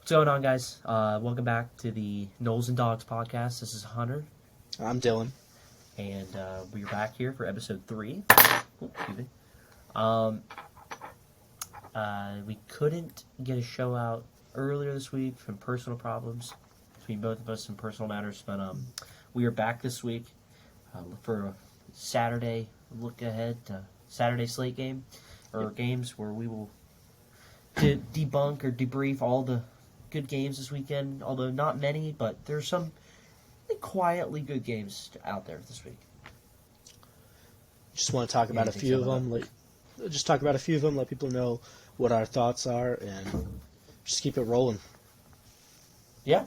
What's going on, guys? Welcome back to the Knowles and Dogs podcast. This is Hunter, I'm Dylan. and we're back here for episode 3. Excuse me. We couldn't get a show out earlier this week from personal problems between both of us and personal matters, but we are back this week for a Saturday look ahead to Saturday slate game, or games where we will debunk or debrief all the good games this weekend, although not many, but there's some quietly good games out there this week. Just want to talk about a few of them. Let people know what our thoughts are, and just keep it rolling. Yeah,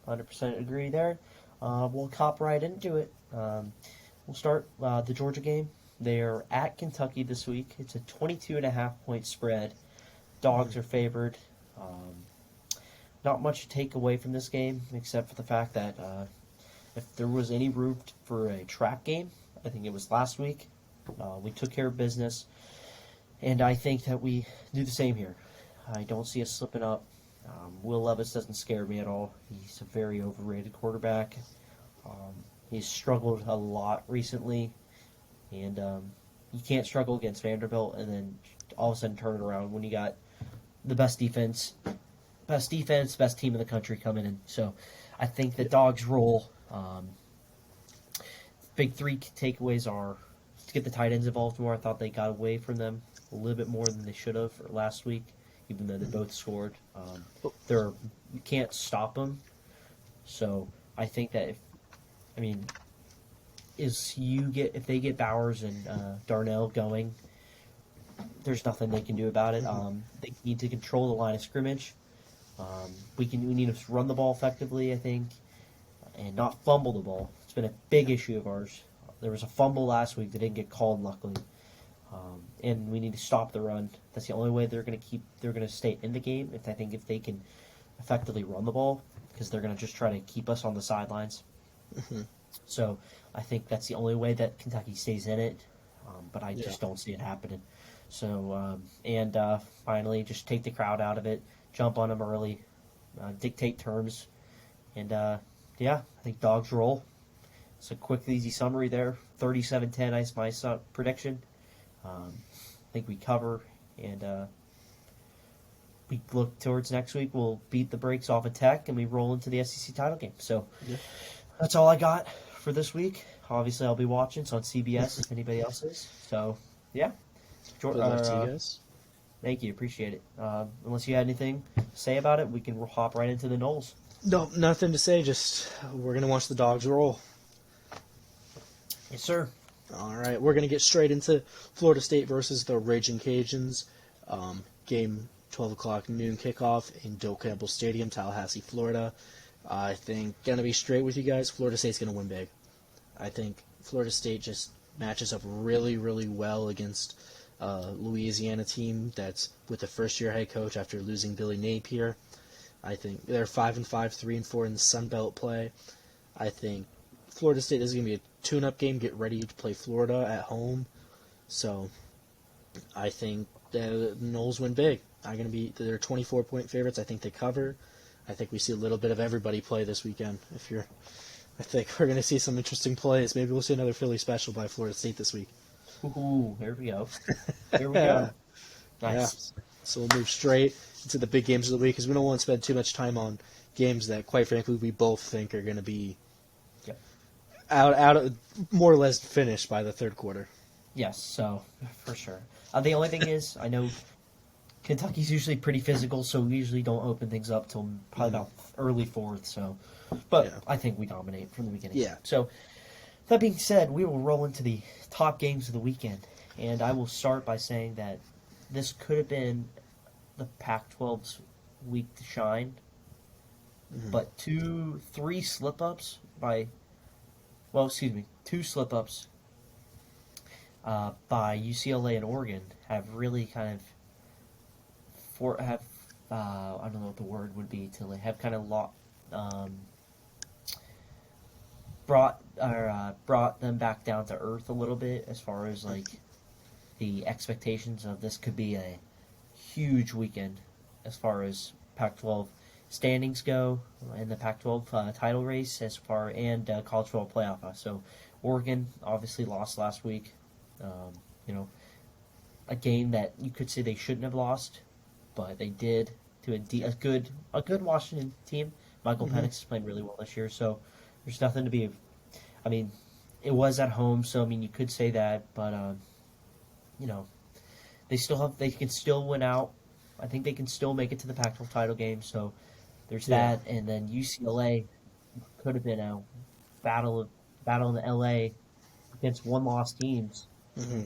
100% agree there. We'll hop right into it. We'll start the Georgia game. They're at Kentucky this week. It's a 22.5 point spread. Dogs are favored. Not much to take away from this game, except for the fact that if there was any room for a trap game, I think it was last week. We took care of business, and I think that we do the same here. I don't see us slipping up. Will Levis doesn't scare me at all. He's a very overrated quarterback. He's struggled a lot recently, and you can't struggle against Vanderbilt and then all of a sudden turn it around when you got the best defense, best team in the country coming in. So I think the Dogs roll. Big three takeaways are to get the tight ends involved more. I thought they got away from them a little bit more than they should have last week, even though they both scored. You can't stop them. So I think that if they get Bowers and Darnell going, there's nothing they can do about it. They need to control the line of scrimmage. We need to run the ball effectively, I think, and not fumble the ball. It's been a big issue of ours. There was a fumble last week that didn't get called, luckily, and we need to stop the run. That's the only way they're going to stay in the game. If they can effectively run the ball, because they're going to just try to keep us on the sidelines. So I think that's the only way that Kentucky stays in it, but I just don't see it happening. So, finally, just take the crowd out of it, jump on them early, dictate terms, and, I think Dogs roll. It's a quick, easy summary there. 37-10 is my prediction. I think we cover, and we look towards next week. We'll beat the brakes off of Tech, and we roll into the SEC title game. So that's all I got for this week. Obviously, I'll be watching. It's on CBS if anybody else is. So, yeah. Good luck to you guys. Thank you. Appreciate it. Unless you had anything to say about it, we can hop right into the Knowles. No, nothing to say. Just we're going to watch the Dogs roll. Yes, sir. All right. We're going to get straight into Florida State versus the Raging Cajuns. Game 12 o'clock noon kickoff in Doak Campbell Stadium, Tallahassee, Florida. I think, going to be straight with you guys, Florida State's going to win big. I think Florida State just matches up really, really well against Louisiana team that's with a first-year head coach after losing Billy Napier. I think they're 5-5, 3-4 in the Sun Belt play. I think Florida State is going to be a tune-up game. Get ready to play Florida at home. So I think the Noles win big. They're 24-point favorites. I think they cover. I think we see a little bit of everybody play this weekend. I think we're going to see some interesting plays. Maybe we'll see another Philly special by Florida State this week. Ooh, here we go. Here we go. Nice. Yeah. So we'll move straight into the big games of the week because we don't want to spend too much time on games that, quite frankly, we both think are going to be out of, more or less finished by the third quarter. Yes, so for sure. The only thing is, I know Kentucky's usually pretty physical, so we usually don't open things up till probably about early fourth. So, but I think we dominate from the beginning. Yeah. So that being said, we will roll into the top games of the weekend, and I will start by saying that this could have been the Pac-12's week to shine, but two slip-ups by UCLA and Oregon have really kind of I don't know what the word would be, to have kind of brought them back down to earth a little bit as far as like the expectations of this could be a huge weekend as far as Pac-12 standings go in the Pac-12 title race as far and college football playoff. So Oregon obviously lost last week. You know, a game that you could say they shouldn't have lost, but they did to a good Washington team. Michael Penix is playing really well this year, so there's nothing to be. I mean, it was at home, so I mean you could say that, but you know, they can still win out. I think they can still make it to the Pac-12 title game. So there's that, and then UCLA could have been a battle in the LA against one-loss teams. Mm-hmm.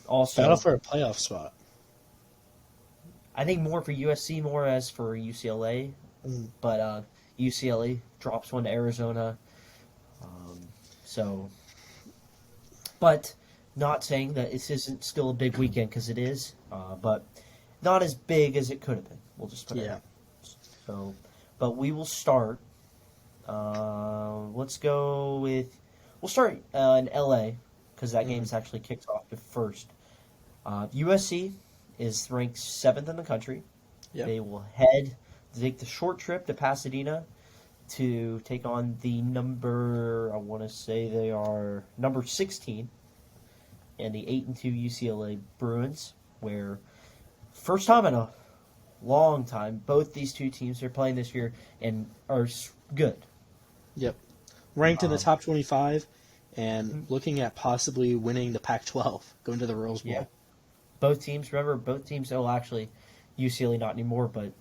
Also, battle for a playoff spot. I think more for USC, more as for UCLA, but UCLA drops one to Arizona. So, but not saying that this isn't still a big weekend because it is, but not as big as it could have been. We'll just put it out. So, but we will start. Let's go with. We'll start in LA because that game's actually kicked off the first. USC is ranked 7th in the country. Yep. They will take the short trip to Pasadena to take on the I want to say they are number 16, and the 8-2 UCLA Bruins, where first time in a long time, both these two teams are playing this year and are good. Yep. Ranked in the top 25 and looking at possibly winning the Pac-12, going to the Rose Bowl. Yeah. Both teams, actually, UCLA not anymore, but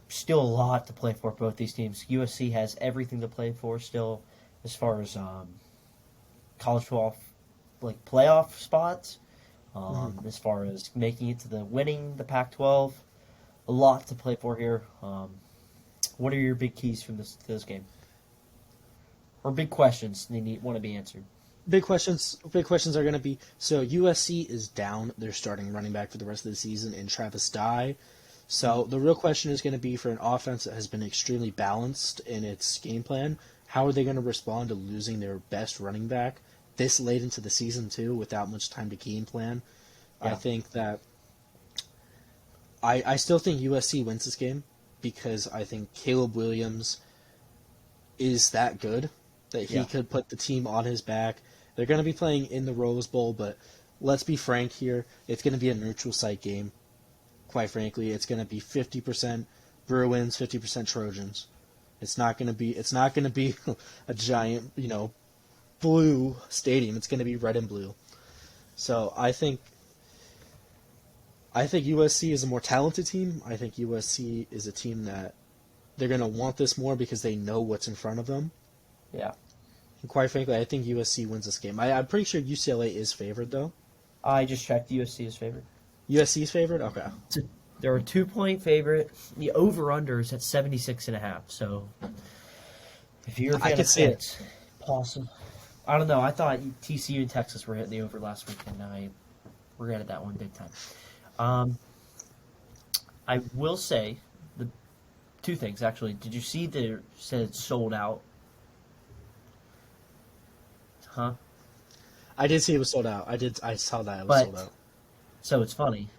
still a lot to play for both these teams. USC has everything to play for still as far as college football, like playoff spots, as far as making it to winning the Pac-12. A lot to play for here. What are your big keys from this game? Or big questions want to be answered? Big questions are going to be, so USC is down their starting running back for the rest of the season in Travis Dye. So the real question is going to be for an offense that has been extremely balanced in its game plan, how are they going to respond to losing their best running back this late into the season too without much time to game plan? Yeah. I think that I still think USC wins this game because I think Caleb Williams is that good that he could put the team on his back. They're going to be playing in the Rose Bowl, but let's be frank here. It's going to be a neutral site game. Quite frankly, it's going to be 50% Bruins, 50% Trojans. It's not going to be a giant, blue stadium. It's going to be red and blue. So I think USC is a more talented team. I think USC is a team that they're going to want this more because they know what's in front of them. Yeah. And quite frankly, I think USC wins this game. I'm pretty sure UCLA is favored, though. I just checked. USC is favored. USC is favored? Okay. They're a 2-point favorite. The over-under is at 76.5. So if you're a fan of it. Possible. I don't know. I thought TCU and Texas were hitting the over last week, and I regretted that one big time. I will say the two things, actually. Did you see that it said sold out? Huh? I did see it was sold out. I saw that it was sold out. So it's funny.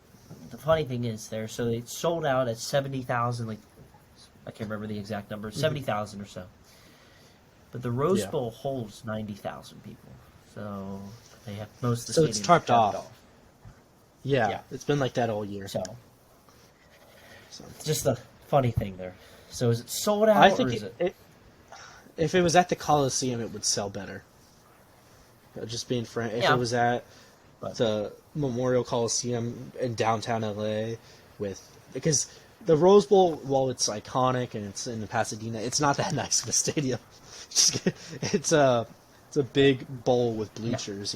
The funny thing is so it sold out at 70,000, like, I can't remember the exact number, 70,000 or so. But the Rose Bowl holds 90,000 people. So they have most of the stadium it's tarped off. Yeah, it's been like that all year. So just the funny thing there. So is it sold out, I think or is if it was at the Coliseum, it would sell better. Just being frank, if it was at the Memorial Coliseum in downtown LA, because the Rose Bowl, while it's iconic and it's in Pasadena, it's not that nice of a stadium. It's a big bowl with bleachers,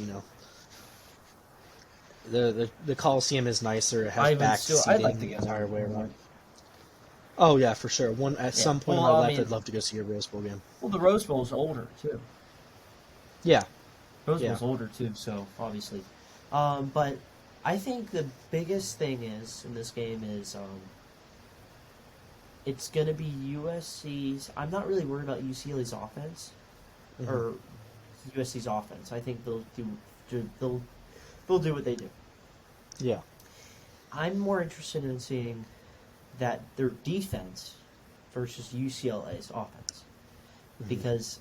The Coliseum is nicer. It has back seating the entire way around. Oh yeah, for sure. At some point in my life, I'd love to go see a Rose Bowl game. Well, the Rose Bowl is older too. Yeah. Rose Bowl's older too, so obviously. But I think the biggest thing in this game is it's going to be USC's. I'm not really worried about UCLA's offense or USC's offense. I think they'll do what they do. Yeah. I'm more interested in seeing that their defense versus UCLA's offense. Because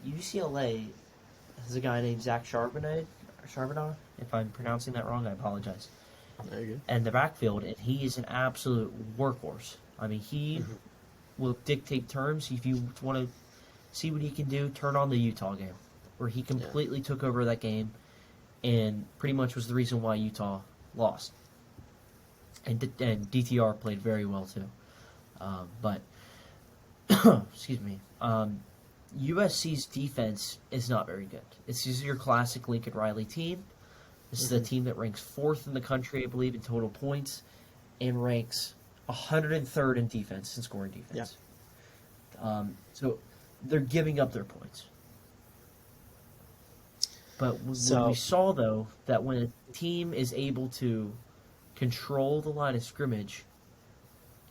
UCLA has a guy named Zach Charbonnet, if I'm pronouncing that wrong, I apologize. Very good. And the backfield, and he is an absolute workhorse. I mean, he will dictate terms. If you want to see what he can do, turn on the Utah game, where he completely took over that game and pretty much was the reason why Utah lost. And DTR played very well, too. But, excuse me, USC's defense is not very good. This is your classic Lincoln Riley team. This is a team that ranks 4th in the country, I believe, in total points, and ranks 103rd in defense, in scoring defense. Yeah. So they're giving up their points. But what we saw, though, that when a team is able to control the line of scrimmage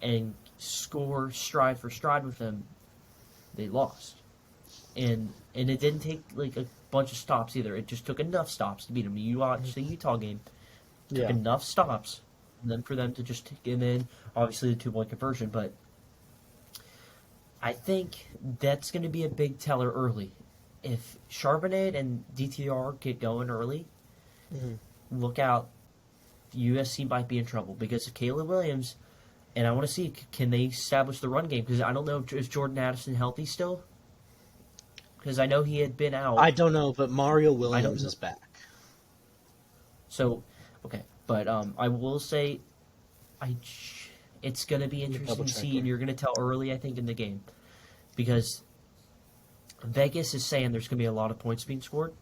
and score stride for stride with them, they lost. And it didn't take like a bunch of stops either. It just took enough stops to beat them. You watch the Utah game. It took enough stops and then for them to just get in, obviously the 2-point conversion. But I think that's going to be a big teller early. If Charbonnet and DTR get going early, look out. USC might be in trouble because of Caleb Williams. And I want to see, can they establish the run game? Because I don't know, is Jordan Addison healthy still? Because I know he had been out. I don't know, but Mario Williams is back. So, okay. But I will say it's going to be interesting to see, and you're going to tell early, I think, in the game. Because Vegas is saying there's going to be a lot of points being scored.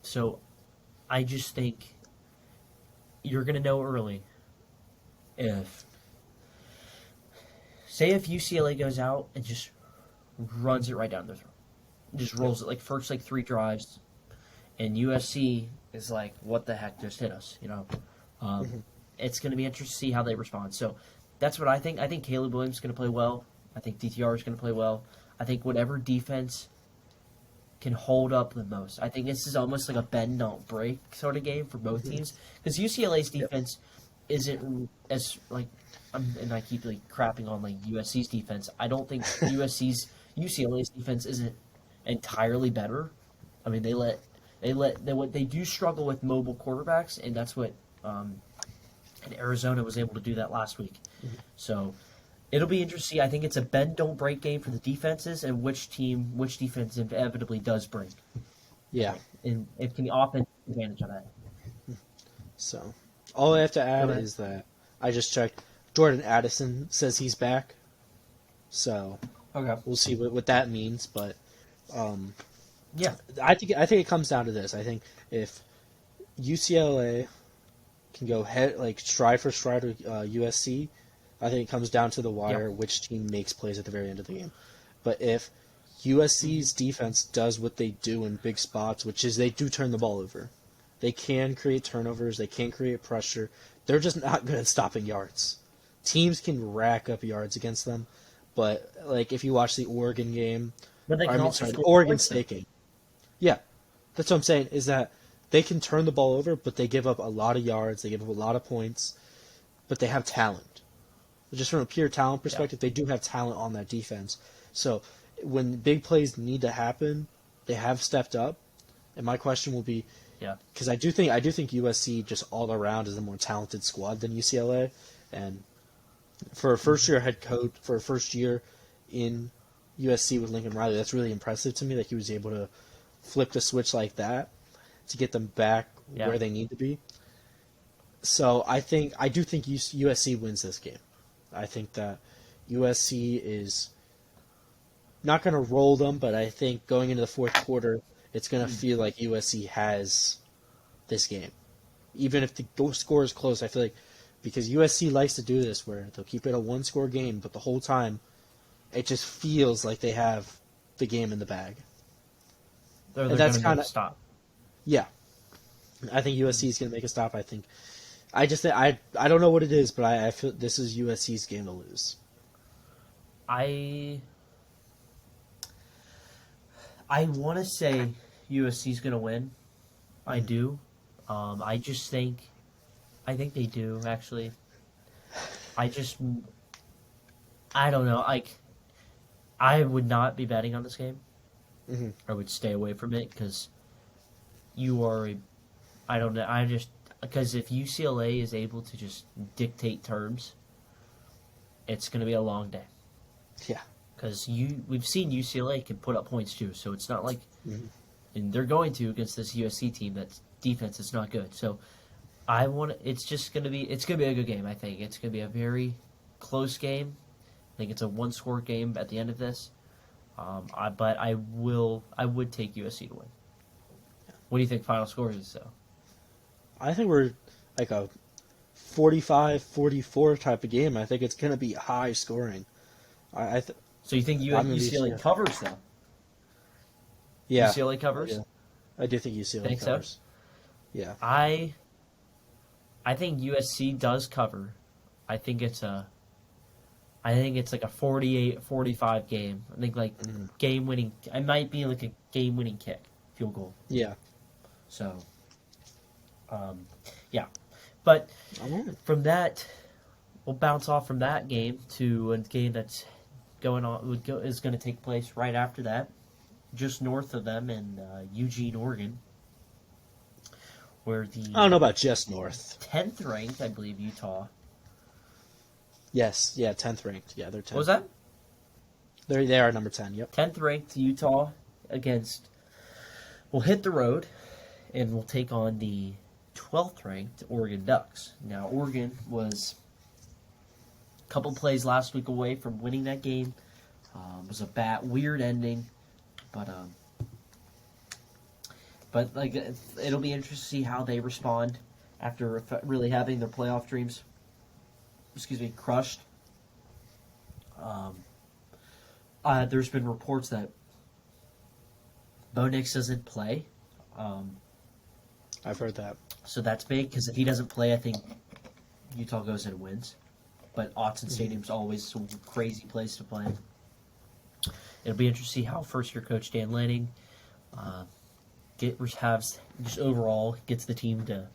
So I just think you're going to know early if UCLA goes out and just runs it right down their throat. Just rolls it like first 3 drives, and USC is like, what the heck just hit us, you know? It's going to be interesting to see how they respond. So that's what I think. I think Caleb Williams is going to play well. I think DTR is going to play well. I think whatever defense can hold up the most. I think this is almost like a bend, don't break sort of game for both teams. Because UCLA's defense isn't as, and I keep crapping on USC's defense. I don't think UCLA's defense isn't entirely better. I mean, they do struggle with mobile quarterbacks, and that's what and Arizona was able to do that last week. So it'll be interesting. I think it's a bend don't break game for the defenses, and which defense inevitably does break. Yeah, and it can often take advantage of that. So all I have to add is that I just checked. Jordan Addison says he's back. So we'll see what that means, but yeah, I think it comes down to this. I think if UCLA can go stride for stride with USC, I think it comes down to the wire which team makes plays at the very end of the game. But if USC's defense does what they do in big spots, which is they do turn the ball over, they can create turnovers, they can create pressure. They're just not good at stopping yards. Teams can rack up yards against them, but if you watch the Oregon game, the Oregon State game, that's what I'm saying. Is that they can turn the ball over, but they give up a lot of yards, they give up a lot of points, but they have talent. Just from a pure talent perspective, they do have talent on that defense. So when big plays need to happen, they have stepped up. And my question will be, because I do think USC just all around is a more talented squad than UCLA, and for a first year head coach, for a first year in USC with Lincoln Riley, that's really impressive to me that he was able to flip the switch like that to get them back where they need to be. So I do think USC wins this game. I think that USC is not going to roll them, but I think going into the fourth quarter, it's going to feel like USC has this game. Even if the score is close, I feel like because USC likes to do this where they'll keep it a one-score game, but the whole time it just feels like they have the game in the bag. They're going to stop. Yeah. I think USC is going to make a stop. I don't know what it is, but I feel this is USC's game to lose. I want to say USC's going to win. I do. I think they do, actually. I don't know. I would not be betting on this game. Hmm. I would stay away from it because you are a. I don't know. I just because if UCLA is able to just dictate terms, it's going to be a long day. Yeah. Because we've seen UCLA can put up points too, so it's not like, Hmm. and they're going to against this USC team that's defense is not good. So I want it's just going to be a good game. I think it's going to be a very close game. I think it's a one-score game at the end of this. But I would take USC to win. What do you think final score is though? I think we're like a 45-44 type of game. I think it's going to be high scoring. I So you think I'm gonna be UCLA covers though? yeah. UCLA covers. Yeah. I do think UCLA Think so? covers. Yeah. I think USC does cover. I think it's like a 48-45 game. I think like game winning. It might be like a game winning kick, field goal. Yeah. So, yeah. But I'm from that, we'll bounce off from that game to a game that's is going to take place right after that, just north of them in Eugene, Oregon, where the I don't know about just north. 10th ranked, I believe, Utah. Yes, yeah, 10th ranked. Yeah, they're 10th. What was that? They are number 10. Yep. 10th ranked Utah will hit the road and will take on the 12th ranked Oregon Ducks. Now, Oregon was a couple plays last week away from winning that game. It was a weird ending, but like it'll be interesting to see how they respond after really having their playoff dreams, crushed. There's been reports that Bo Nix doesn't play. I've heard that. So that's big because if he doesn't play, I think Utah goes and wins. But Autzen Stadium's always a crazy place to play. It'll be interesting to see how first-year coach Dan Lanning gets the team to,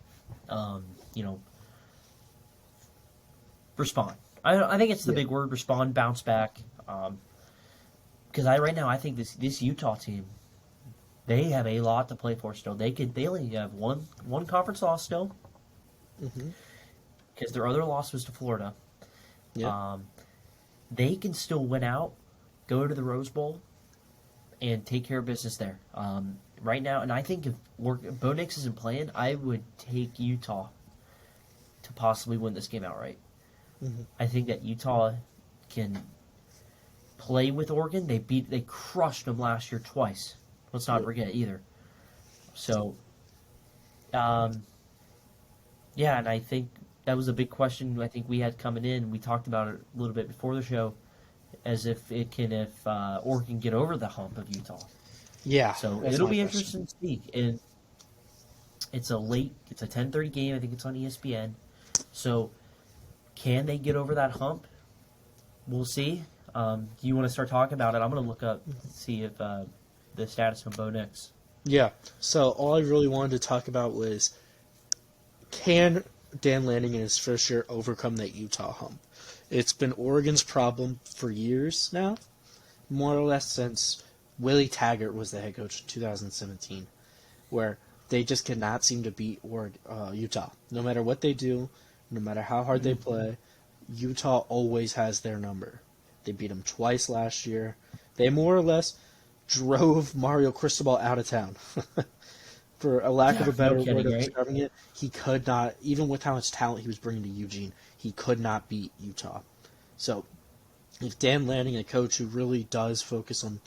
respond. I think it's the big word: respond, bounce back. Because right now I think this Utah team, they have a lot to play for still. They only have one conference loss still. Because their other loss was to Florida. Yeah. They can still win out, go to the Rose Bowl, and take care of business there. Right now, and I think if Bo Nix isn't playing, I would take Utah to possibly win this game outright. I think that Utah can play with Oregon. They crushed them last year twice. Let's not forget either. So, and I think that was a big question I think we had coming in. We talked about it a little bit before the show, as if Oregon get over the hump of Utah. Yeah. So it'll be interesting to see. And it's a 10:30 game. I think it's on ESPN. So can they get over that hump? We'll see. Do you want to start talking about it? I'm going to look up see if the status of Bo Nix. Yeah. So all I really wanted to talk about was, can Dan Lanning and his first year overcome that Utah hump? It's been Oregon's problem for years now, more or less since Willie Taggart was the head coach in 2017, where they just cannot seem to beat Utah. No matter what they do, no matter how hard they play, Utah always has their number. They beat them twice last year. They more or less drove Mario Cristobal out of town. For a lack of a better word of describing it, he could not, even with how much talent he was bringing to Eugene, he could not beat Utah. So, if Dan Lanning, a coach who really does focus on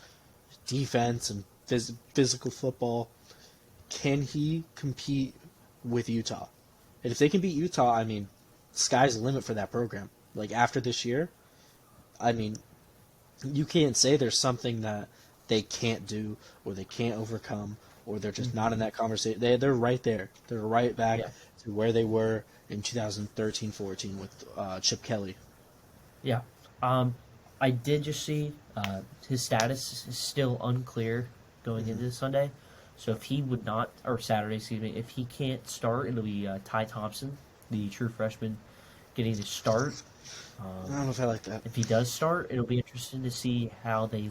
defense and physical football, can he compete with Utah? And if they can beat Utah, I mean, sky's the limit for that program. Like, after this year, I mean, you can't say there's something that they can't do or they can't overcome, or they're just not in that conversation. They're right there. They're right back to where they were in 2013-14 with Chip Kelly. Yeah. I did just see his status is still unclear going into this Sunday. So if he would not, or Saturday, excuse me, if he can't start, it'll be Ty Thompson, the true freshman, getting to start. I don't know if I like that. If he does start, it'll be interesting to see how they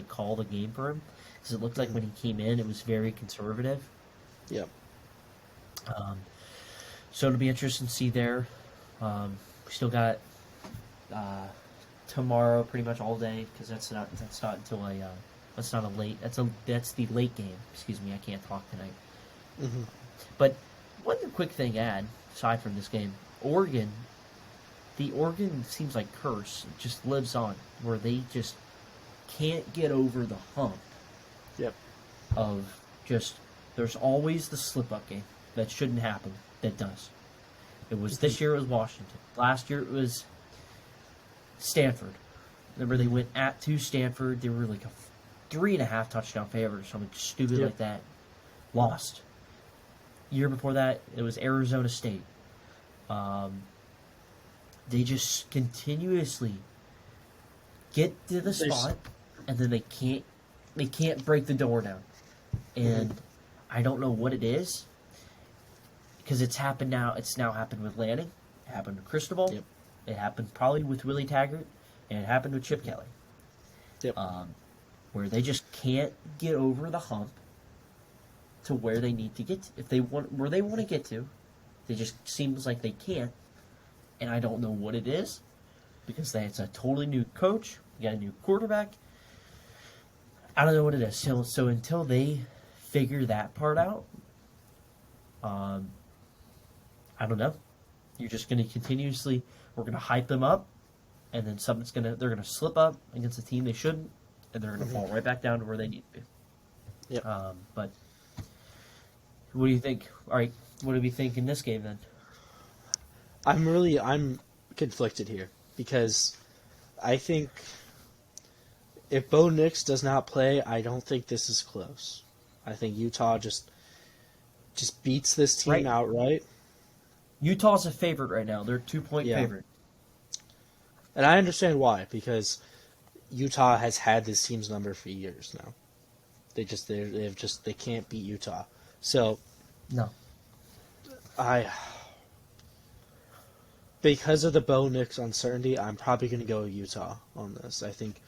call the game for him, because it looked like when he came in, it was very conservative. Yep. So it'll be interesting to see there. We still got tomorrow pretty much all day, because that's not until that's the late game. Excuse me, I can't talk tonight. Mm-hmm. But one quick thing to add, aside from this game, the Oregon seems like curse just lives on, where they just can't get over the hump. Yep. Of just, there's always the slip-up game that shouldn't happen, that does. It was this year, it was Washington. Last year, it was Stanford. Remember, they went to Stanford. They were like a 3.5 touchdown favorite or something stupid like that. Lost. Year before that, it was Arizona State. They just continuously get to the spot, and then they can't break the door down. And I don't know what it is, because it's happened now. It's now happened with Lanning. It happened with Cristobal. Yep. It happened probably with Willie Taggart, and it happened with Chip Kelly. Yep. Where they just can't get over the hump to where they need to get to. If they want where they want to get to, they just seems like they can't. And I don't know what it is, because it's a totally new coach. You got a new quarterback. I don't know what it is. So until they figure that part out, I don't know. You're just going to continuously, we're going to hype them up, and then they're going to slip up against a team they shouldn't, and they're going to fall right back down to where they need to be. Yep. But what do you think? All right, what do we think in this game then? I'm conflicted here, because I think if Bo Nix does not play, I don't think this is close. I think Utah just beats this team outright. Utah's a favorite right now. They're a 2-point favorite. And I understand why, because Utah has had this team's number for years now. They can't beat Utah. So No. Because of the Bo Nix uncertainty, I'm probably going to go Utah on this. I think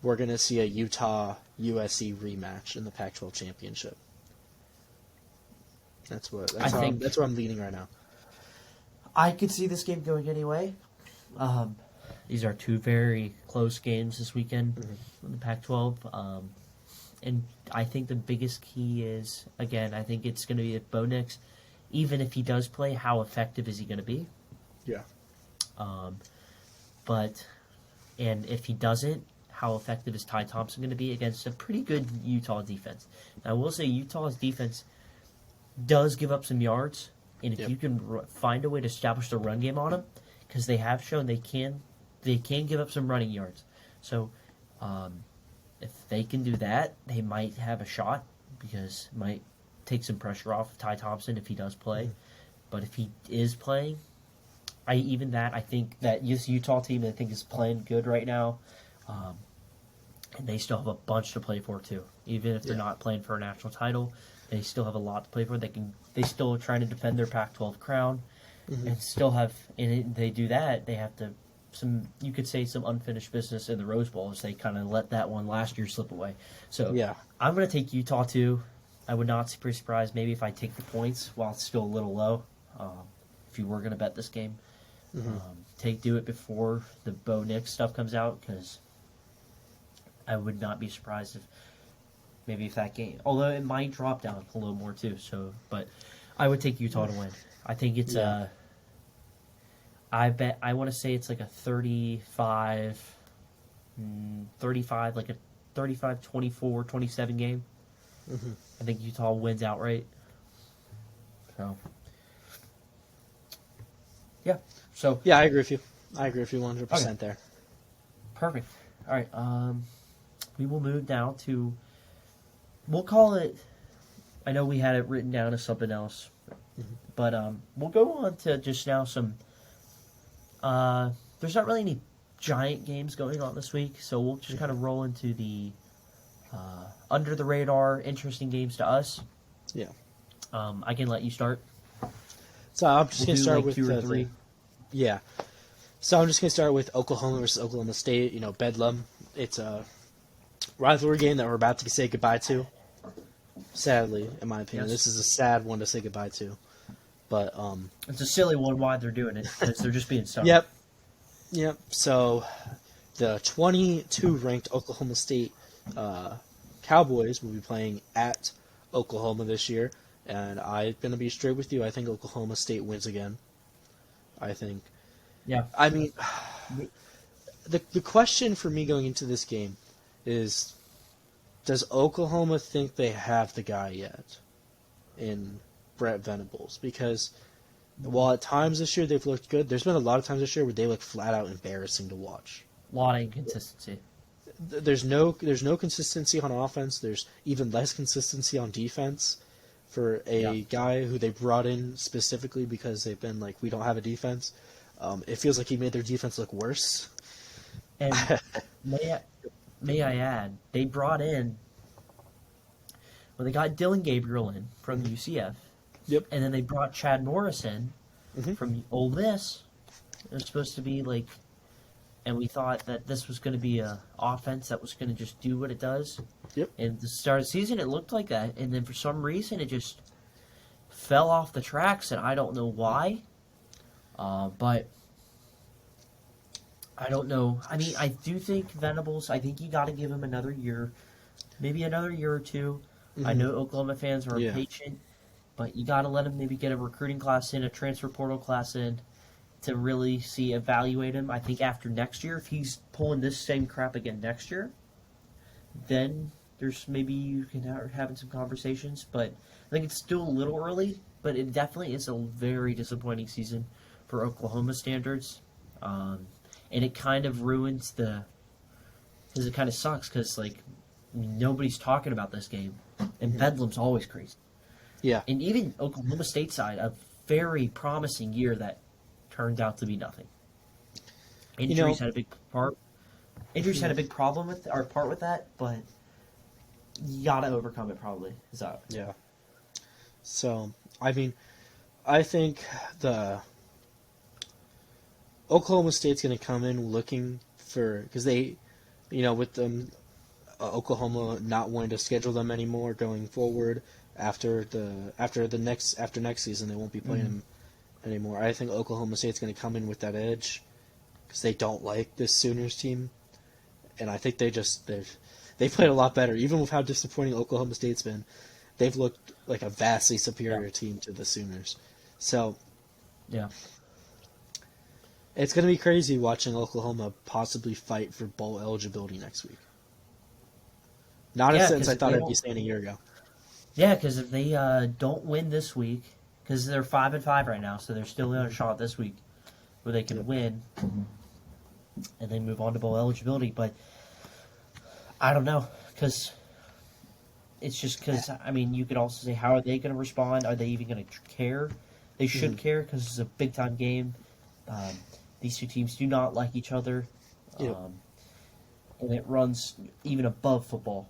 we're going to see a Utah-USC rematch in the Pac-12 championship. That's where I'm leaning right now. I could see this game going anyway. These are two very close games this weekend in the Pac-12. And I think the biggest key is, again, I think it's going to be with Bo Nix. Even if he does play, how effective is he going to be? Yeah. And if he doesn't, how effective is Ty Thompson going to be against a pretty good Utah defense? Now, I will say Utah's defense does give up some yards, and if you can find a way to establish the run game on them, because they have shown they can give up some running yards. So, if they can do that, they might have a shot, because it might take some pressure off of Ty Thompson if he does play. But if he is playing, I think that this Utah team, I think, is playing good right now, and they still have a bunch to play for too. Even if they're not playing for a national title, they still have a lot to play for. They still are trying to defend their Pac-12 crown, and still have. And they do that, they have to you could say some unfinished business in the Rose Bowl, as they kind of let that one last year slip away. So I'm going to take Utah too. I would not be surprised maybe if I take the points while it's still a little low. If you were going to bet this game. Do it before the Bo Nix stuff comes out, because I would not be surprised if that game, although it might drop down a little more too. So, but I would take Utah to win. I think it's I want to say it's like a 35, like a 35, 24, 27 game. I think Utah wins outright. So. Yeah. So I agree with you. I agree with you 100% there. Perfect. All right. We will move now to. We'll call it. I know we had it written down as something else, but we'll go on to just now some. There's not really any giant games going on this week, so we'll just kind of roll into the under the radar, interesting games to us. Yeah. I can let you start. So I'm just going to start like with 2 or 3. Yeah. So I'm just going to start with Oklahoma versus Oklahoma State. You know, Bedlam. It's a rivalry game that we're about to say goodbye to. Sadly, in my opinion, Yes. this is a sad one to say goodbye to. But It's a silly one why they're doing it, because they're just being stubborn. Yep. So the 22 ranked Oklahoma State Cowboys will be playing at Oklahoma this year, and I'm going to be straight with you. I think Oklahoma State wins again. I think. Yeah. I mean, the question for me going into this game is, does Oklahoma think they have the guy yet in Brett Venables? Because while at times this year they've looked good, there's been a lot of times this year where they look flat out embarrassing to watch. A lot of inconsistency. There's no consistency on offense. There's even less consistency on defense for a guy who they brought in specifically because they've been like, we don't have a defense. It feels like he made their defense look worse. And may I add, they brought in, well, they got Dylan Gabriel in from UCF. Yep. And then they brought Chad Morris in from Ole Miss. It was supposed to be like, and we thought that this was going to be a offense that was going to just do what it does. Yep. And at the start of the season, it looked like that. And then for some reason, it just fell off the tracks, and I don't know why. But I don't know. I mean, I do think Venables, I think you got to give him another year, maybe another year or two. I know Oklahoma fans are impatient, but you got to let him maybe get a recruiting class in, a transfer portal class in, to really evaluate him. I think after next year, if he's pulling this same crap again next year, then there's maybe you can having some conversations. But I think it's still a little early, but it definitely is a very disappointing season for Oklahoma standards. And it kind of ruins because it kind of sucks because, like, nobody's talking about this game. And Bedlam's always crazy. Yeah. And even Oklahoma State side, a very promising year that turned out to be nothing. Injuries had a big part. Injuries had a big problem with or part with that, but you gotta overcome it probably. Is that? Yeah. So, I mean, I think the Oklahoma State's going to come in looking for, because they, with them, Oklahoma not wanting to schedule them anymore going forward after next season, they won't be playing them anymore. I think Oklahoma State's going to come in with that edge because they don't like this Sooners team, and I think they played a lot better, even with how disappointing Oklahoma State's been. They've looked like a vastly superior team to the Sooners. So, yeah. It's going to be crazy watching Oklahoma possibly fight for bowl eligibility next week. Not a sentence I thought I'd be saying a year ago. Yeah, because if they don't win this week, because they're 5-5 right now, so they're still in a shot this week where they can win and then move on to bowl eligibility. But I don't know, because it's just because, I mean, you could also say, how are they going to respond? Are they even going to care? They should care because it's a big-time game. These two teams do not like each other, and it runs even above football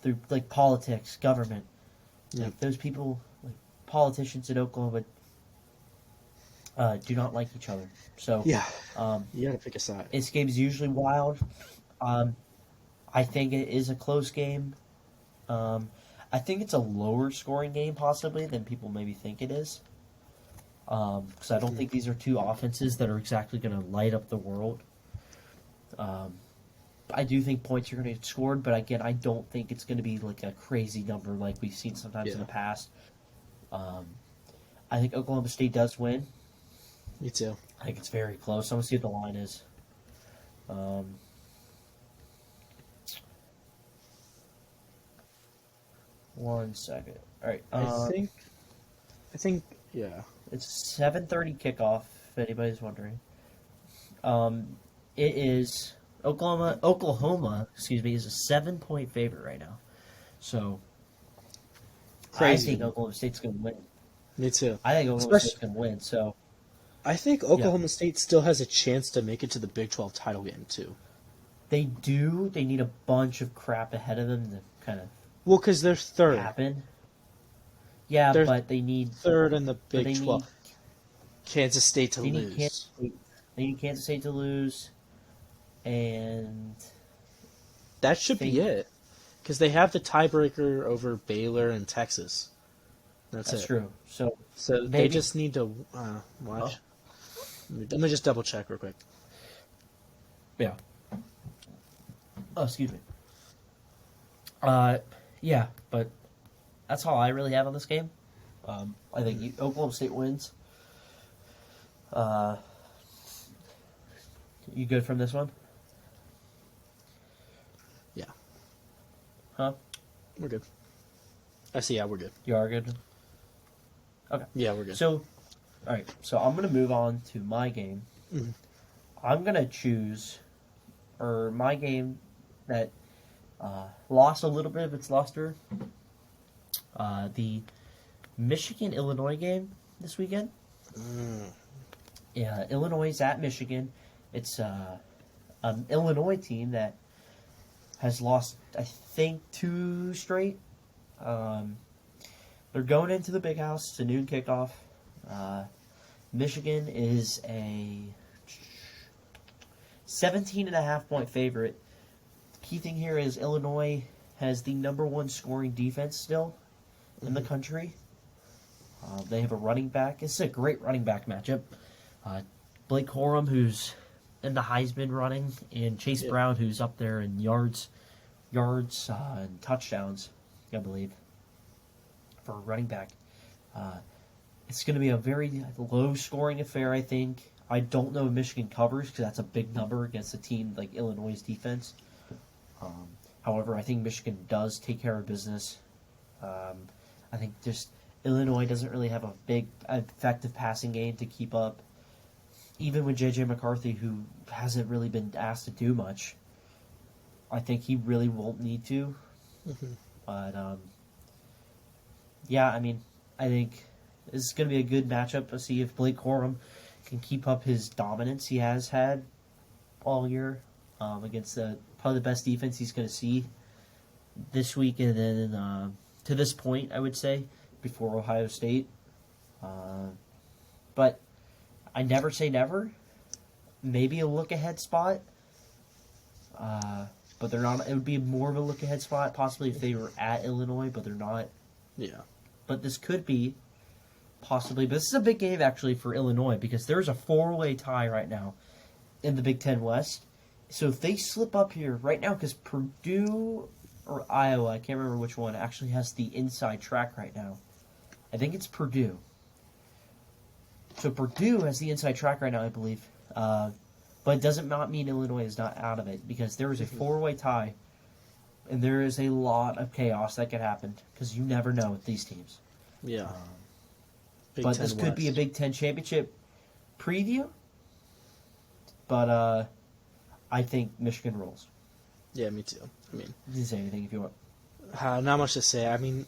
through like politics, government. Like those people, like politicians in Oklahoma, do not like each other. So you got to pick a side. This game's usually wild. I think it is a close game. I think it's a lower scoring game possibly than people maybe think it is. Because I don't think these are two offenses that are exactly going to light up the world. I do think points are going to get scored, but again, I don't think it's going to be like a crazy number like we've seen sometimes in the past. I think Oklahoma State does win. Me too. I think it's very close. I want to see what the line is. One second. All right. I think. Yeah. It's 7:30 kickoff. If anybody's wondering, it is Oklahoma. Excuse me, is a 7-point favorite right now. So, crazy. I think Oklahoma State's going to win. Me too. I think Oklahoma State's going to win. So, I think Oklahoma State still has a chance to make it to the Big 12 title game too. They do. They need a bunch of crap ahead of them to kind of because they're third. Happen. Yeah, but they need third in the Big 12. Kansas State to lose. They need Kansas State to lose, and That should be think- it. Because they have the tiebreaker over Baylor and Texas. That's that's it. true. So So they Maybe- just need to watch. Let me just double check real quick. yeah. Oh, excuse me. Yeah, but that's all I really have on this game. I think Oklahoma State wins. You good from this one? Yeah, Huh? we're good. I see. Yeah, we're good. You are good. Yeah, we're good. So, all right. So I'm gonna move on to my game. Mhm. I'm gonna choose, or my game that lost a little bit of its luster. The Michigan-Illinois game this weekend. Yeah, Illinois is at Michigan. It's an Illinois team that has lost, I think, 2 straight. They're going into the big house. It's a noon kickoff. Michigan is a 17.5-point favorite. Key thing here is Illinois has the number 1 scoring defense still in the country. They have a running back. It's a great running back matchup. Blake Corum, who's in the Heisman running, and Chase Brown, who's up there in yards and touchdowns, I believe, for a running back. It's going to be a very low-scoring affair, I think. I don't know if Michigan covers because that's a big number against a team like Illinois' defense. However, I think Michigan does take care of business. I think just Illinois doesn't really have a big, effective passing game to keep up. Even with J.J. McCarthy, who hasn't really been asked to do much, I think he really won't need to. But, yeah, I mean, I think this is going to be a good matchup to see if Blake Corum can keep up his dominance he has had all year against probably the best defense he's going to see this week and then to this point, I would say, before Ohio State. But I never say never. Maybe a look-ahead spot. But they're not. It would be more of a look-ahead spot, possibly if they were at Illinois, but they're not. Yeah. But this could be, possibly. But this is a big game, actually, for Illinois, because there's a 4-way tie right now in the Big Ten West. So if they slip up here right now, because Purdue or Iowa, I can't remember which one, actually has the inside track right now. I think it's Purdue. So Purdue has the inside track right now, I believe. But it doesn't not mean Illinois is not out of it, because there is a 4-way tie, and there is a lot of chaos that could happen, because you never know with these teams. Yeah. Big But Ten this could be a West. Big Ten championship preview. But I think Michigan rolls. Yeah, me too. I mean, You can say anything if you want. not much to say. I mean,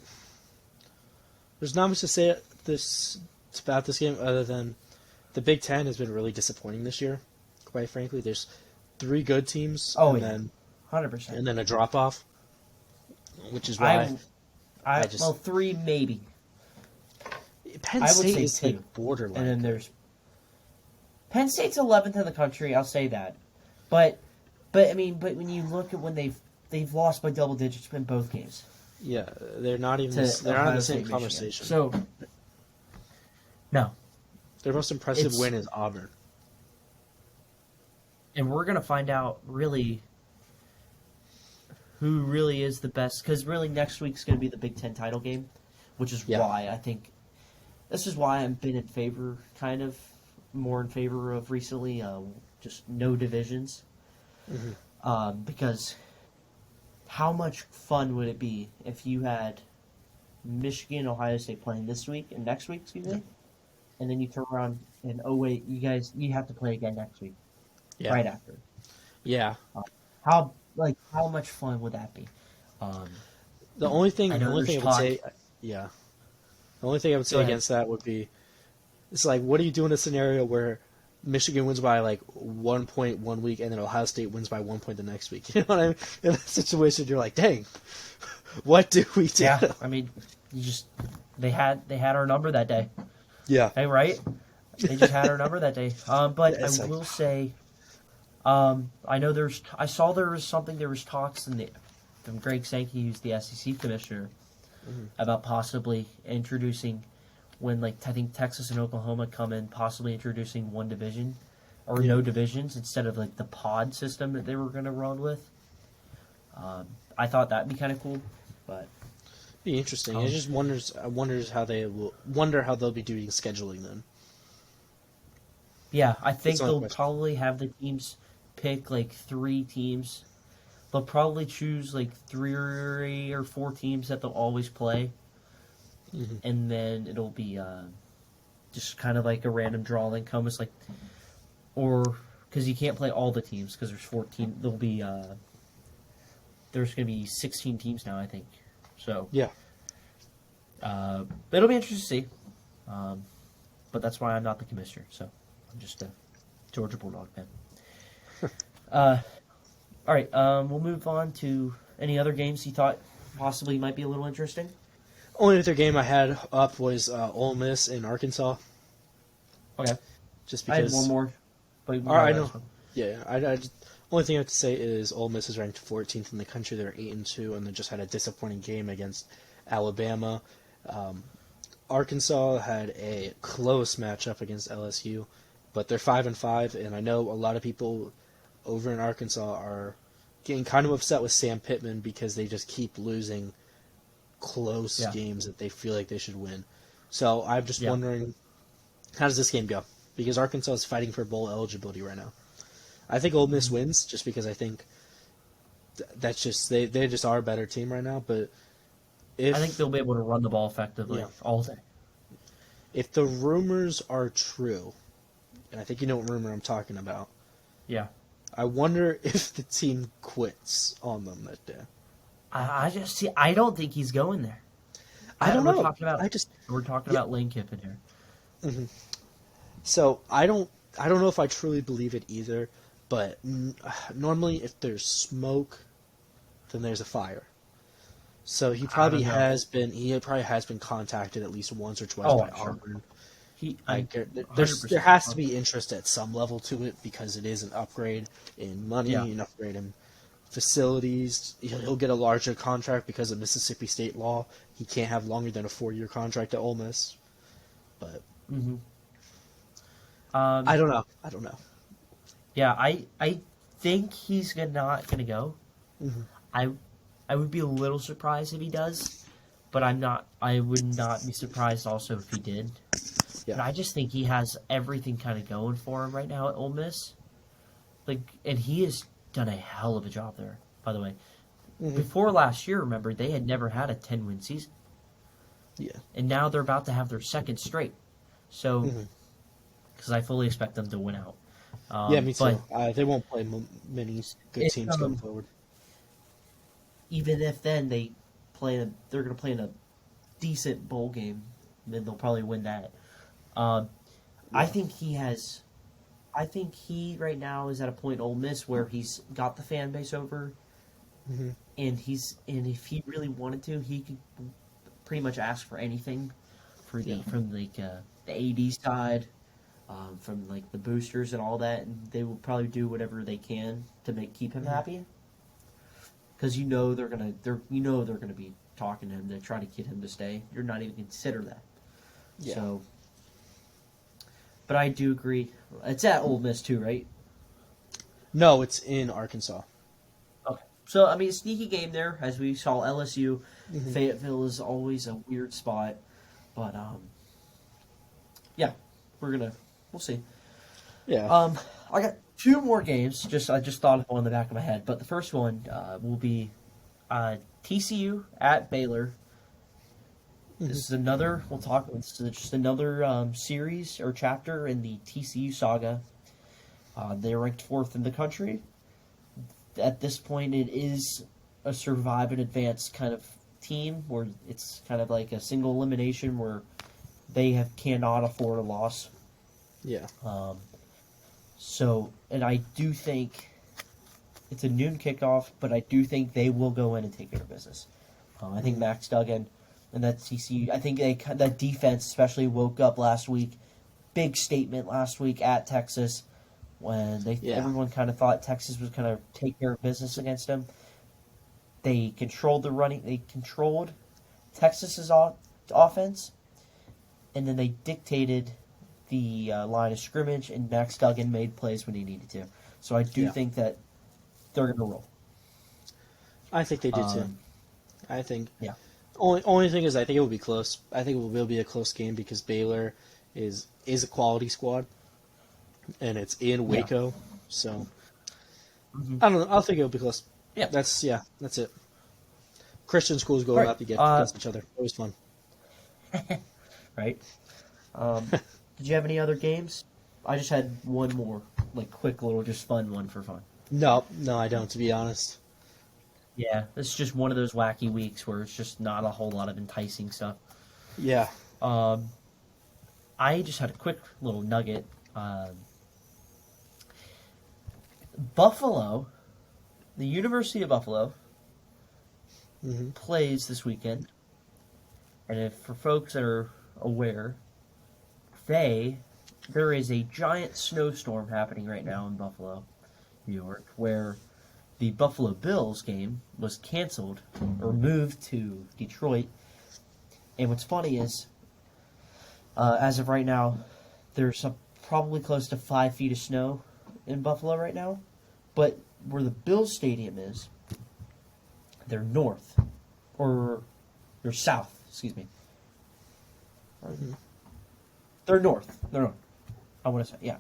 there's not much to say about this game other than the Big Ten has been really disappointing this year. Quite frankly, there's 3 good teams, Oh, and yeah. then 100%. and then a drop off, which is why I just- well, 3 maybe. Penn I would State say is 2. like borderline. And then there's Penn State's 11th in the country. I'll say that, but I mean, but when you look at when they've lost by double digits in both games. Yeah, they're not even. To They're not in Ohio the State, same Michigan. conversation. So no, Their most impressive It's- win is Auburn. and we're gonna find out really who really is the best, because really next week's gonna be the Big Ten title game, which is Yeah. why I think this is why I've been in favor, kind of more in favor of recently, just no divisions. Because how much fun would it be if you had Michigan, Ohio State playing this week and next week, excuse me, and then you turn around and oh wait, you have to play again next week, Yeah, right after. yeah. How much fun would that be? The only thing, I know I would there's say, yeah. The only thing I would say Go ahead. against that would be, it's like, what do you do in a scenario where Michigan wins by like 1 point 1 week, and then Ohio State wins by 1 point the next week? You know what I mean? In that situation, you're like, dang, what do we do? Yeah, I mean, they had our number that day. Yeah. Hey, right? They just had our number that day. But Yeah, I it's like, will say, I know I saw there was talks from Greg Sankey, who's the SEC commissioner, about possibly introducing when I think Texas and Oklahoma come in, possibly introducing one division or yeah, no divisions instead of the pod system that they were going to run with. I thought that'd be kind of cool, but be interesting. um, I wonders how they will wonder how they'll be doing scheduling then. yeah, I That's think my they'll question. probably have the teams pick 3 teams. They'll probably choose 3 or 4 teams that they'll always play, Hmm. and then it'll be just kind of like a random draw. Then comes or because you can't play all the teams because there's 14. There's going to be 16 teams now, I think. So Yeah. it'll be interesting to see. But that's why I'm not the commissioner. So I'm just a Georgia Bulldog fan. All right, we'll move on to any other games you thought possibly might be a little interesting. Only other game I had up was Ole Miss in Arkansas, Okay, just I had one because. more, but we can All go right, to I the know. next one. Yeah, only thing I have to say is Ole Miss is ranked 14th in the country. They're 8-2, and they just had a disappointing game against Alabama. Arkansas had a close matchup against LSU, but they're 5-5, and I know a lot of people over in Arkansas are getting kind of upset with Sam Pittman because they just keep losing close Yeah. games that they feel like they should win. So I'm just Yeah. wondering, how does this game go? Because Arkansas is fighting for bowl eligibility right now. I think Ole Miss wins just because I think that's just they just are a better team right now. But I think they'll be able to run the ball effectively Yeah. all day. if the rumors are true, and I think you know what rumor I'm talking about, Yeah, I wonder if the team quits on them that day. I just see. I don't think he's going there. I don't We're know. talking about I just we're talking Yeah. about Lane Kiffin here. So I don't know if I truly believe it either. But normally, if there's smoke, then there's a fire. So he I probably don't know. has been. He probably has been contacted at least once or twice Oh, by I'm sure. Auburn. I'm There 100% has to sure. be interest at some level to it because it is an upgrade in money, Yeah. an upgrade in facilities. He'll get a larger contract because of Mississippi state law. He can't have longer than a 4-year contract at Ole Miss. But Mm-hmm. I don't know. I don't know. Yeah, I think he's not gonna go. Mhm. I would be a little surprised if he does, but I'm not. I would not be surprised also if he did. Yeah. But I just think he has everything kind of going for him right now at Ole Miss. And he has done a hell of a job there. By the way, Mhm. before last year, remember they had never had a 10-win season, Yeah. and now they're about to have their second straight. So, Mhm. because I fully expect them to win out. Yeah, me But too. They won't play many good it, teams going forward. even if then they're going to play in a decent bowl game, then they'll probably win that. I think he has. I think he right now is at a point in Ole Miss where he's got the fan base over, Mhm. and if he really wanted to, he could pretty much ask for anything from the AD side, from the boosters and all that, and they will probably do whatever they can to keep him happy. Because they're gonna be talking to him to try to get him to stay. You're not even consider that. Yeah. So, but I do agree. It's at Ole Miss too, right? No, it's in Arkansas. Okay. So I mean, a sneaky game there, as we saw LSU. Mhm. Fayetteville is always a weird spot, but yeah, we'll see. Yeah. I got 2 more games. I just thought of one in the back of my head, but the first one will be TCU at Baylor. This is another. We'll talk. This is just another series or chapter in the TCU saga. They're ranked 4th in the country. At this point, it is a survive and advance kind of team where it's kind of like a single elimination where they cannot afford a loss. Yeah. And I do think it's a noon kickoff, but I do think they will go in and take care of business. I think Max Duggan and that TCU, I think that defense especially woke up last week big statement last week at Texas when everyone kind of thought Texas was going to take care of business against them. They controlled the running. They controlled Texas's offense, and then they dictated the line of scrimmage, and Max Duggan made plays when he needed to. So I do think that they're going to roll. I think they do too. I think. Yeah. Only thing is, I think it will be close. I think it will be a close game because Baylor is a quality squad, and it's in Waco. Yeah. So I don't know. I'll think it will be close. Yeah. That's it. Christian schools go out to get against each other. Always fun. Right. Did you have any other games? I just had one more, quick little, just fun one for fun. No, I don't. To be honest. Yeah, this is just one of those wacky weeks where it's just not a whole lot of enticing stuff. Yeah. I just had a quick little nugget. Buffalo, the University of Buffalo, plays this weekend. And for folks that are aware, there is a giant snowstorm happening right now in Buffalo, New York, where the Buffalo Bills game was canceled or moved to Detroit. And what's funny is, as of right now, there's probably close to 5 feet of snow in Buffalo right now. But where the Bills Stadium is, they're north. Or they're south, excuse me. They're north. I want to say, yeah.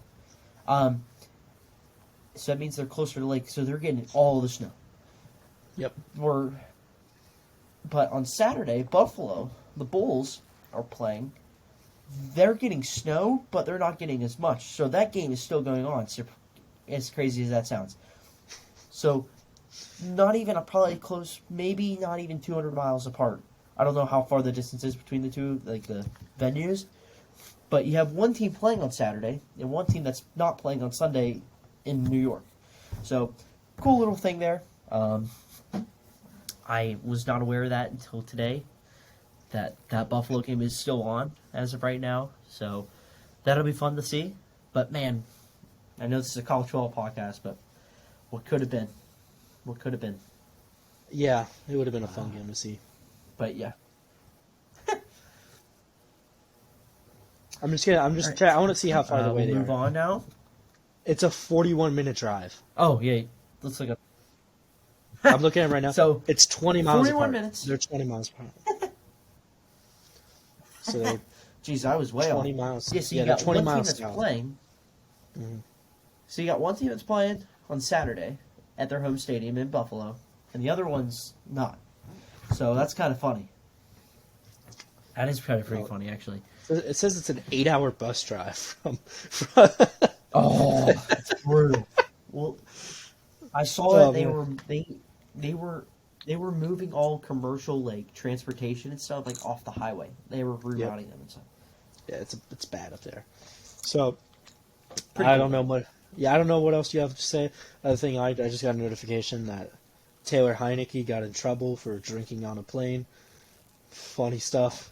So that means they're closer to lake, so they're getting all the snow. Yep. But on Saturday, Buffalo, the Bulls are playing. They're getting snow, but they're not getting as much. So that game is still going on, as crazy as that sounds. So not even probably close, maybe not even 200 miles apart. I don't know how far the distance is between the two, the venues. But you have one team playing on Saturday and one team that's not playing on Sunday in New York. So, cool little thing there. I was not aware of that until today, that Buffalo game is still on as of right now. So, that'll be fun to see. But, man, I know this is a college football podcast, but what could have been? What could have been? Yeah, it would have been a fun game to see. But, yeah. I want to see how far away they are. Move on now. It's a 41-minute drive. Oh, yeah. Let's look up. I'm looking at it right now. So it's 20 miles 41 apart. minutes. They're 20 miles apart. So jeez, I was way 20 off. miles. Yeah, so you got 20 one team that's playing. Mm-hmm. So you got one team that's playing on Saturday at their home stadium in Buffalo, and the other one's not. So that's kind of funny. That is kind of pretty funny, actually. It says it's an 8-hour bus drive from Oh, that's brutal. Well, I saw that they were moving all commercial transportation and stuff off the highway. They were rerouting them and stuff. Yeah, it's bad up there. So Pretty I don't know what else you have to say. Other thing, I just got a notification that Taylor Heineke got in trouble for drinking on a plane. Funny stuff.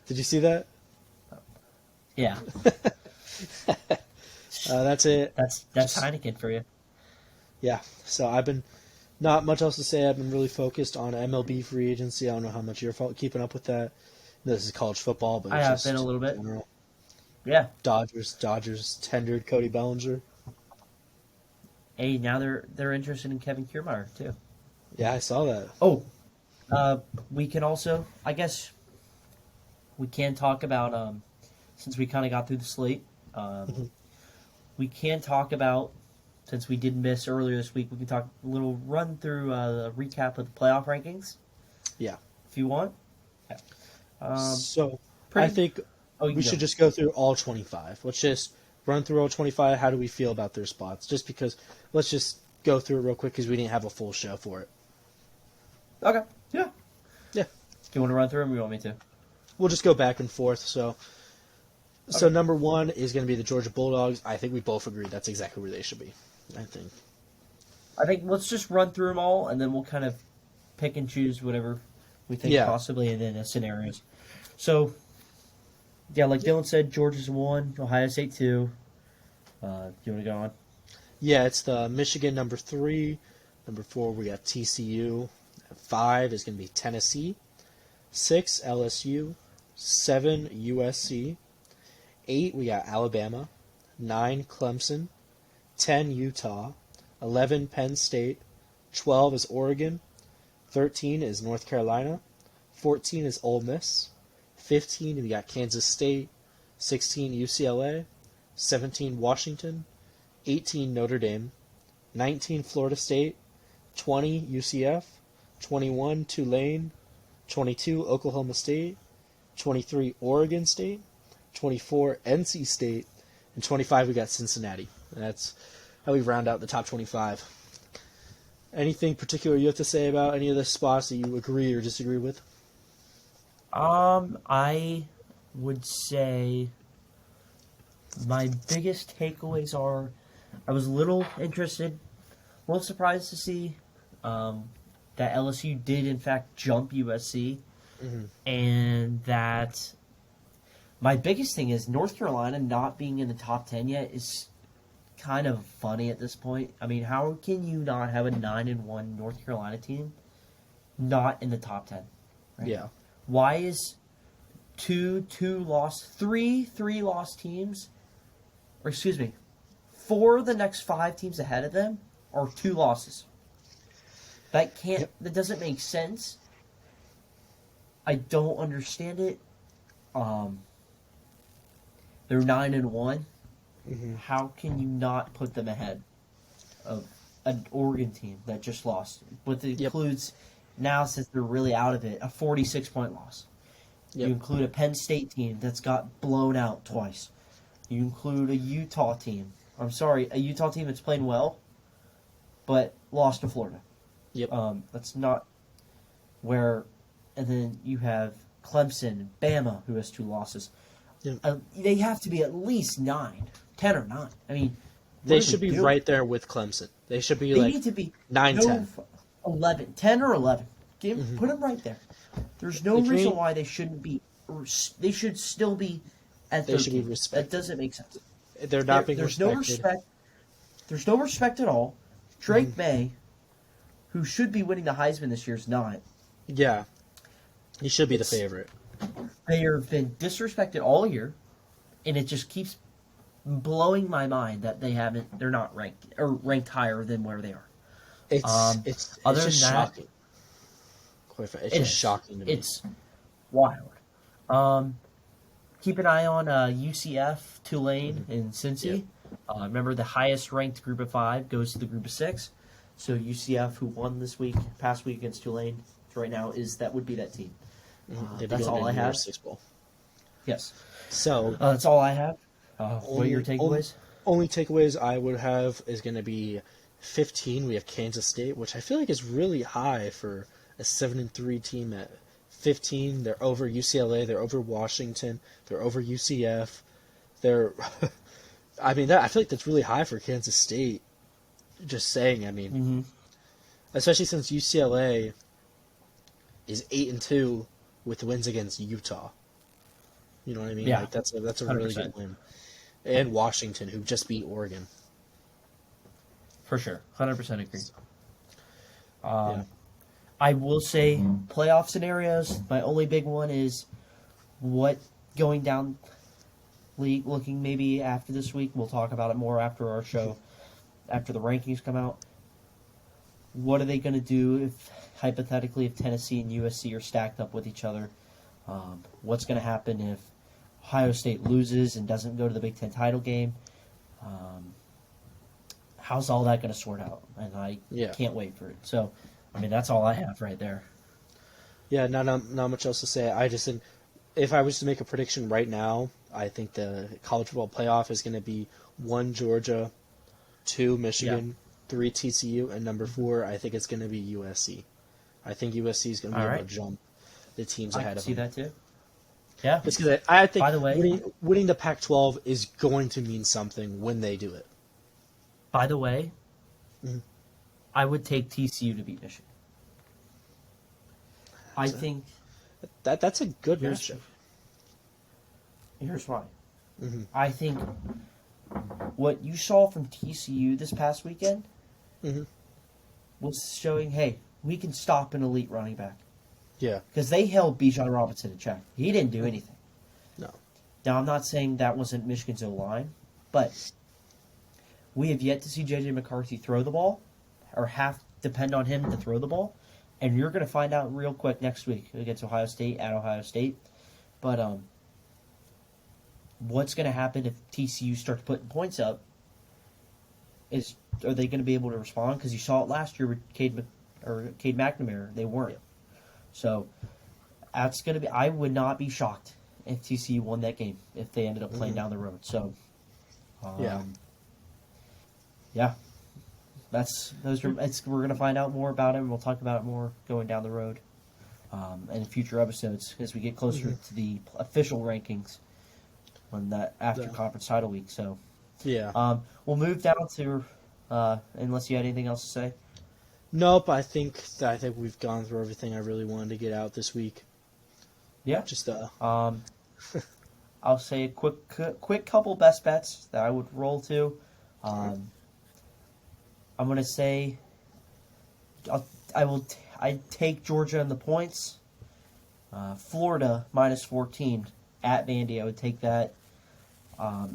Did you see that? Yeah. That's it. That's Heineken for you. Yeah. So I've been not much else to say. I've been really focused on MLB free agency. I don't know how much you're keeping up with that. This is college football, but I have been a little bit. General. Yeah. Dodgers tendered Cody Bellinger. Hey, now they're interested in Kevin Kiermaier too. Yeah, I saw that. Oh, we can also, I guess, we can talk about since we kind of got through the slate. We can talk about, since we did miss earlier this week, we can talk a little run through a recap of the playoff rankings. Yeah, if you want. Yeah. I think we should just go through all 25. Let's just run through all 25. How do we feel about their spots? Just because, let's just go through it real quick because we didn't have a full show for it. Okay. Yeah. Yeah. Do you want to run through them or you want me to? We'll just go back and forth. So number 1 is going to be the Georgia Bulldogs. I think we both agree that's exactly where they should be. I think let's just run through them all, and then we'll kind of pick and choose whatever we think possibly, and then scenarios. So Yeah, like Dylan said, Georgia's 1, Ohio State 2. Do you want to go on? Yeah, it's the Michigan number 3. Number 4, we got TCU. 5 is going to be Tennessee. 6, LSU. 7, USC. 8, we got Alabama. 9, Clemson. 10, Utah. 11, Penn State. 12 is Oregon. 13 is North Carolina. 14 is Ole Miss. 15, we got Kansas State. 16, UCLA. 17, Washington. 18, Notre Dame. 19, Florida State. 20, UCF. 21, Tulane. 22, Oklahoma State. 23, Oregon State. 24, NC State. And 25, we got Cincinnati. That's how we round out the top 25. Anything particular you have to say about any of the spots that you agree or disagree with? I would say my biggest takeaways are I was a little interested, a little surprised to see that LSU did in fact jump USC, and that my biggest thing is North Carolina not being in the top 10 yet is kind of funny at this point. I mean, how can you not have a 9-1 North Carolina team not in the top 10? Right? Yeah. Why is three lost teams, or excuse me, 4 of the next 5 teams ahead of them are 2 losses? That that doesn't make sense. I don't understand it. They're 9-1. How can you not put them ahead of an Oregon team that just lost? But it includes, now since they're really out of it, a 46-point loss. You include a Penn State team that's got blown out twice. You include a Utah team. I'm sorry, a Utah team that's playing well, but lost to Florida. That's not where. And then you have Clemson and Bama, who has 2 losses. They have to be at least 10 or 9. I mean, they should be right there with Clemson. They should be they need to be 9, 10. 11, 10 or 11. Put them right there. There's no reason why they shouldn't be. They should still be at 13. They should be respected. That doesn't make sense. They're not being There's respected. no respect. There's no respect at all. Drake May, who should be winning the Heisman this year, is not. Yeah. He should be the favorite. They have been disrespected all year, and it just keeps blowing my mind that they're not ranked higher than where they are. It's just shocking. It's just shocking to me. It's wild. Keep an eye on UCF, Tulane, and Cincy. Remember, the highest ranked group of 5 goes to the group of 6. So UCF, who won past week against Tulane, right now would be that team. That's all I have. Yes. So that's all I have. What are your takeaways? Only takeaways I would have is going to be 15. We have Kansas State, which I feel like is really high for a 7-3 team at 15. They're over UCLA. They're over Washington. They're over UCF. I feel like that's really high for Kansas State. Just saying. I mean, especially since UCLA is 8-2 with wins against Utah. You know what I mean? Yeah, that's a 100%. really good win. And Washington, who just beat Oregon. For sure. 100% agree. I will say playoff scenarios, my only big one is what going down league looking maybe after this week. We'll talk about it more after our show, after the rankings come out. What are they going to do hypothetically, if Tennessee and USC are stacked up with each other? What's going to happen if Ohio State loses and doesn't go to the Big Ten title game? How's all that going to sort out? And I can't wait for it. So, I mean, that's all I have right there. Yeah, not much else to say. I just think if I was to make a prediction right now, I think the college football playoff is going to be 1 Georgia, 2 Michigan, 3 TCU, and number 4, I think it's going to be USC. I think USC is going to be able to jump the teams ahead of them. I can see that too. Yeah. Just because I think by the way, winning the Pac-12 is going to mean something when they do it. By the way, I would take TCU to beat Michigan. I think that's a good matchup. Here's why. Mm-hmm. I think what you saw from TCU this past weekend Mm-hmm. was showing, hey, we can stop an elite running back. Yeah. Because they held Bijan Robinson in check. He didn't do anything. No. Now, I'm not saying that wasn't Michigan's O-line, but we have yet to see J.J. McCarthy throw the ball or depend on him to throw the ball. And you're going to find out real quick next week against Ohio State, at Ohio State. But what's going to happen if TCU starts putting points up is, are they going to be able to respond? Because you saw it last year with Cade McNamara. They weren't. Yeah. So that's going to be. I would not be shocked if TCU won that game if they ended up playing down the road. So, yeah, we're going to find out more about it, and we'll talk about it more going down the road in future episodes as we get closer to the official rankings on that after conference title week. So, we'll move down to unless you had anything else to say. Nope. I think we've gone through everything I really wanted to get out this week. Yeah. Just I'll say a quick couple best bets that I would roll to. I'm gonna say I take Georgia in the points. Florida minus 14 at Vandy. I would take that.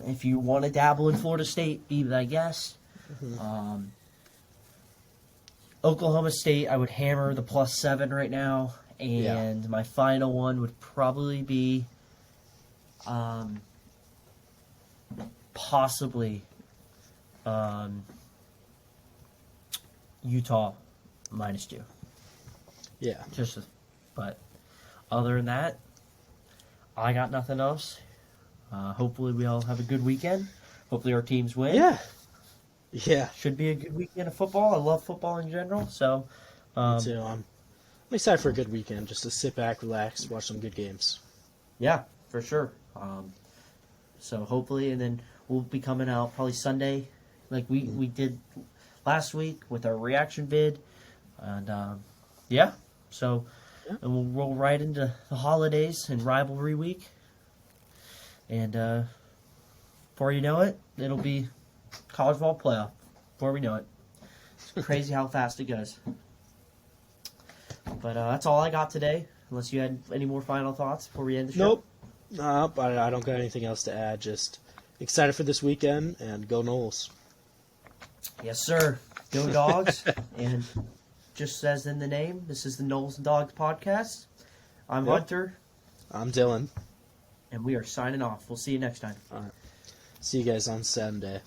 If you want to dabble in Florida State, be my guest. Oklahoma State, I would hammer the +7 right now. And my final one would probably be possibly Utah -2. Yeah. But other than that, I got nothing else. Hopefully we all have a good weekend. Hopefully our teams win. Yeah. Yeah. Should be a good weekend of football. I love football in general. So, Me too. I'm excited for a good weekend. Just to sit back, relax, watch some good games. Yeah, for sure. So hopefully, and then we'll be coming out probably Sunday, like we did last week with our reaction vid, and so and we'll roll right into the holidays and rivalry week, and before you know it, it'll be college ball playoff. Before we know it, it's crazy how fast it goes. But that's all I got today. Unless you had any more final thoughts before we end the show. Nope. I don't got anything else to add. Just excited for this weekend, and go Noles. Yes, sir. Go Dogs. And just as in the name, this is the Knowles and Dogs podcast. I'm Hunter. I'm Dylan. And we are signing off. We'll see you next time. All right. See you guys on Sunday.